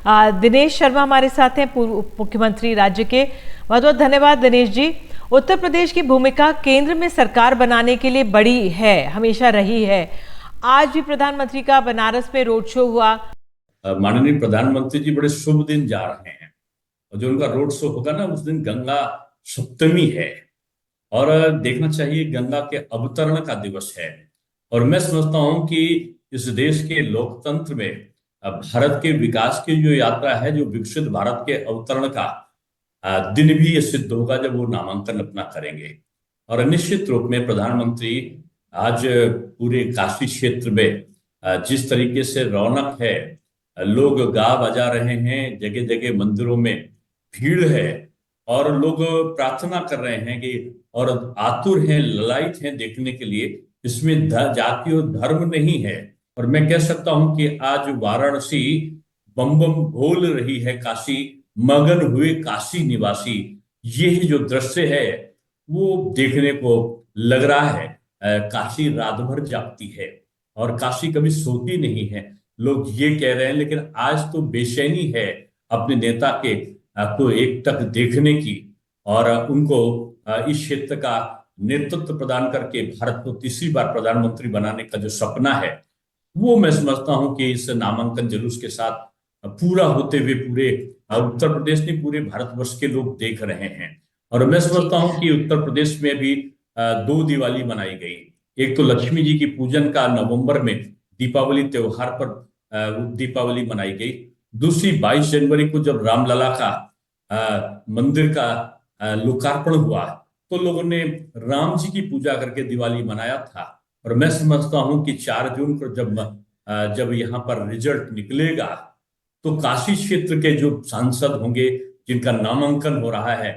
दिनेश शर्मा हमारे साथ हैं, पूर्व उप मुख्यमंत्री राज्य के। बहुत बहुत धन्यवाद दिनेश जी। उत्तर प्रदेश की भूमिका केंद्र में सरकार बनाने के लिए बड़ी है, हमेशा रही है। आज भी प्रधानमंत्री का बनारस में रोड शो हुआ। माननीय प्रधानमंत्री जी बड़े शुभ दिन जा रहे हैं और जो उनका रोड शो होगा ना, उस दिन गंगा सप्तमी है और देखना चाहिए, गंगा के अवतरण का दिवस है। और मैं समझता हूं कि इस देश के लोकतंत्र में भारत के विकास की जो यात्रा है, जो विकसित भारत के अवतरण का दिन भी ये सिद्ध होगा जब वो नामांकन अपना करेंगे। और निश्चित रूप में प्रधानमंत्री आज पूरे काशी क्षेत्र में जिस तरीके से रौनक है, लोग गा बजा रहे हैं, जगह जगह मंदिरों में भीड़ है और लोग प्रार्थना कर रहे हैं कि और आतुर हैं, ललायत हैं देखने के लिए। इसमें जाति और धर्म नहीं है। और मैं कह सकता हूं कि आज वाराणसी बम बम बोल रही है, काशी मगन हुए काशी निवासी। ये जो दृश्य है वो देखने को लग रहा है काशी रात भर जागती है और काशी कभी सोती नहीं है, लोग ये कह रहे हैं। लेकिन आज तो बेचैनी है अपने नेता के को एक तक देखने की और उनको इस क्षेत्र का नेतृत्व प्रदान करके भारत को तीसरी बार प्रधानमंत्री बनाने का जो सपना है, वो मैं समझता हूं कि इस नामांकन जुलूस के साथ पूरा होते हुए पूरे उत्तर प्रदेश नहीं, पूरे भारतवर्ष के लोग देख रहे हैं। और मैं समझता हूं कि उत्तर प्रदेश में भी 2 दिवाली मनाई गई। एक तो लक्ष्मी जी की पूजन का नवंबर में दीपावली त्योहार पर दीपावली मनाई गई। दूसरी 22 जनवरी को जब रामलला का मंदिर का लोकार्पण हुआ तो लोगों ने राम जी की पूजा करके दिवाली मनाया था। और मैं समझता हूं कि 4 जून को जब यहाँ पर रिजल्ट निकलेगा तो काशी क्षेत्र के जो सांसद होंगे जिनका नामांकन हो रहा है,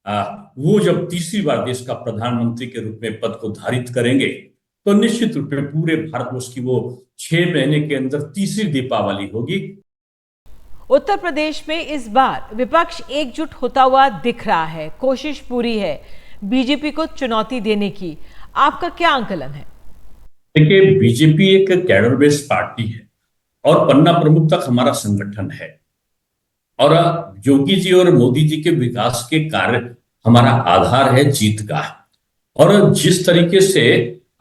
वो जब तीसरी बार देश का प्रधानमंत्री के रूप में पद को धारित करेंगे तो निश्चित रूप में पूरे भारतवर्ष की वो 6 महीने के अंदर तीसरी दीपावली होगी। उत्तर प्रदेश में इस बार विपक्ष एकजुट होता हुआ दिख रहा है, कोशिश पूरी है बीजेपी को चुनौती देने की। आपका क्या आंकलन है? देखिए, बीजेपी एक कैडर बेस्ड पार्टी है और पन्ना प्रमुख तक हमारा संगठन है और योगी जी और मोदी जी के विकास के कार्य हमारा आधार है जीत का। और जिस तरीके से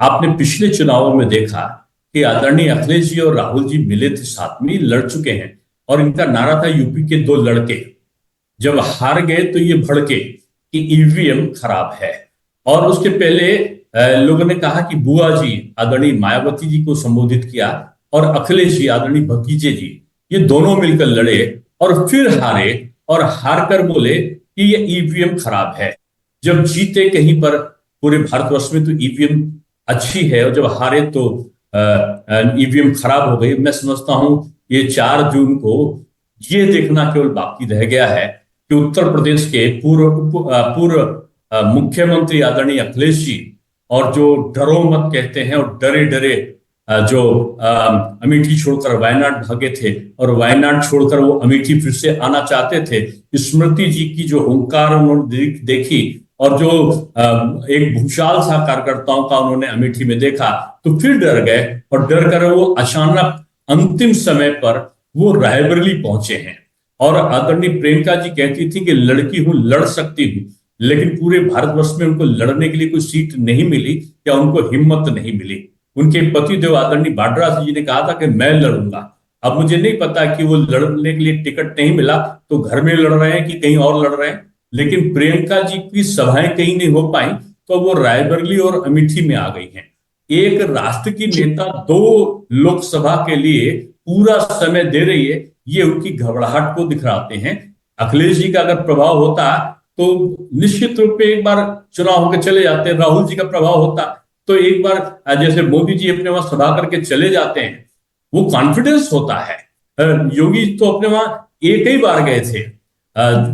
आपने पिछले चुनावों में देखा कि आदरणीय अखिलेश जी और राहुल जी मिले थे, साथ में लड़ चुके हैं और इनका नारा था यूपी के 2 लड़के। जब हार गए तो ये भड़के कि ईवीएम खराब है। और उसके पहले लोगों ने कहा कि बुआ जी आदरणीय मायावती जी को संबोधित किया और अखिलेश जी आदरणीय भतीजे जी, ये दोनों मिलकर लड़े और फिर हारे और हार कर बोले कि ये ईवीएम खराब है। जब जीते कहीं पर पूरे भारतवर्ष में तो ईवीएम अच्छी है और जब हारे तो ईवीएम खराब हो गई। मैं समझता हूं ये 4 जून को ये देखना केवल बाकी रह गया है कि उत्तर प्रदेश के पूर्व मुख्यमंत्री आदरणीय अखिलेश जी और जो डरो मत कहते हैं और डरे डरे जो अमेठी छोड़कर वायनाड भागे थे और वायनाड छोड़कर वो अमेठी फिर से आना चाहते थे, स्मृति जी की जो हुंकार उन्होंने देखी और जो एक भूचाल सा कार्यकर्ताओं का उन्होंने अमेठी में देखा तो फिर डर गए और डर कर वो अचानक अंतिम समय पर वो रायबरेली पहुंचे हैं। और आदरणीय प्रियंका जी कहती थी कि लड़की हूं, लड़ सकती हूं, लेकिन पूरे भारतवर्ष में उनको लड़ने के लिए कोई सीट नहीं मिली या उनको हिम्मत नहीं मिली। उनके पति देव आदरणीय वाड्रा जी ने कहा था कि मैं लड़ूंगा। अब मुझे नहीं पता कि वो लड़ने के लिए टिकट नहीं मिला तो घर में लड़ रहे हैं कि कहीं और लड़ रहे हैं, लेकिन प्रियंका जी की सभाएं कहीं नहीं हो पाई तो वो रायबरेली और अमेठी में आ गई हैं। एक राष्ट्र की नेता 2 लोकसभा के लिए पूरा समय दे रही है, ये उनकी घबराहट को दिखलाते हैं। अखिलेश जी का अगर प्रभाव होता तो निश्चित रूप में एक बार चुनाव होकर चले जाते। राहुल जी का प्रभाव होता तो एक बार जैसे मोदी जी अपने वहां सभा करके चले जाते हैं, वो कॉन्फिडेंस होता है। योगी तो अपने वहां एक ही बार गए थे,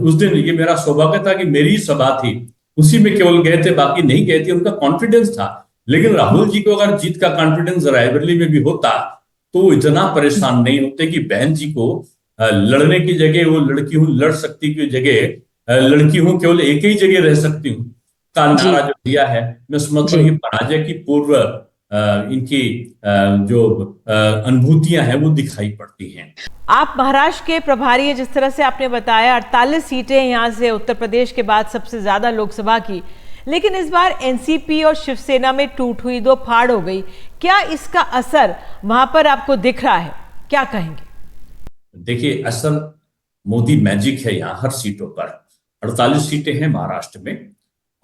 उस दिन ये मेरा सौभाग्य था कि मेरी सभा थी, उसी में केवल गए थे, बाकी नहीं गए थे, उनका कॉन्फिडेंस था। लेकिन राहुल जी को अगर जीत का कॉन्फिडेंस रायबरेली में भी होता तो इतना परेशान नहीं होते कि बहन जी को लड़ने की जगह वो लड़की हूं लड़ सकती की जगह लड़की हूं केवल एक ही जगह रह सकती हूं का नारा जो दिया है, मैं समझता हूँ ये पराजय की पूर्व इनकी जो अनुभूतियां हैं वो दिखाई पड़ती हैं। आप महाराष्ट्र के प्रभारी हैं, जिस तरह से आपने बताया 48 सीटें यहाँ से उत्तर प्रदेश के बाद सबसे ज्यादा लोकसभा की, लेकिन इस बार एनसीपी और शिवसेना में टूट हुई, दो फाड़ हो गई। क्या इसका असर वहां पर आपको दिख रहा है, क्या कहेंगे? देखिए, असल मोदी मैजिक है यहाँ हर सीटों पर। 48 सीटें हैं महाराष्ट्र में,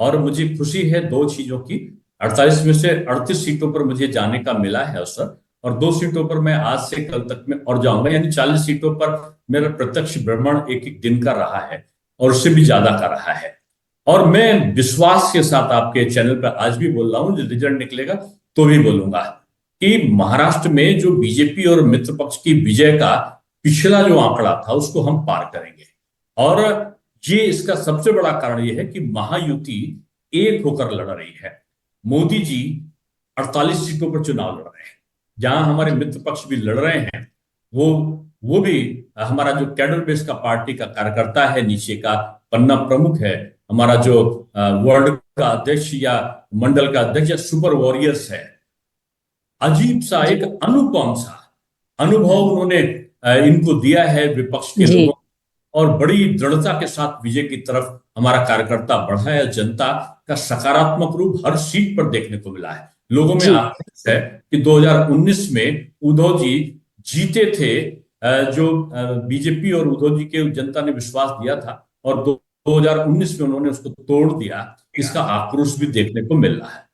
और मुझे खुशी है दो चीजों की। 48 में से 38 सीटों पर मुझे जाने का मिला है अवसर, और 2 सीटों पर मैं आज से कल तक में और जाऊंगा, यानी 40 सीटों पर मेरा प्रत्यक्ष भ्रमण एक एक दिन का रहा है और उससे भी ज्यादा का रहा है। और मैं विश्वास के साथ आपके चैनल पर आज भी बोल रहा हूं, जो रिजल्ट निकलेगा तो भी बोलूंगा कि महाराष्ट्र में जो बीजेपी और मित्र पक्ष की विजय का पिछला जो आंकड़ा था उसको हम पार करेंगे। और ये इसका सबसे बड़ा कारण ये है कि महायुति एक होकर लड़ रही है। मोदी जी 48 सीटों पर चुनाव लड़ रहे हैं, जहां हमारे मित्र पक्ष भी लड़ रहे हैं। वो भी हमारा जो कैडर बेस का पार्टी का कार्यकर्ता है, नीचे का पन्ना प्रमुख है, हमारा जो वर्ल्ड का अध्यक्ष या मंडल का अध्यक्ष या सुपर वॉरियर्स है। अजीब सा एक अनुपम सा अनुभव उन्होंने इनको दिया है विपक्ष के लोगों, और बड़ी दृढ़ता के साथ विजय की तरफ हमारा कार्यकर्ता बढ़ा है। जनता का सकारात्मक रूप हर सीट पर देखने को मिला है। लोगों में आत्मविश्वास है कि 2019 में उद्धव जी जीते थे, जो बीजेपी और उद्धव जी के जनता ने विश्वास दिया था, और 2019 में उन्होंने उसको तोड़ दिया। इसका आक्रोश भी देखने को मिल रहा है।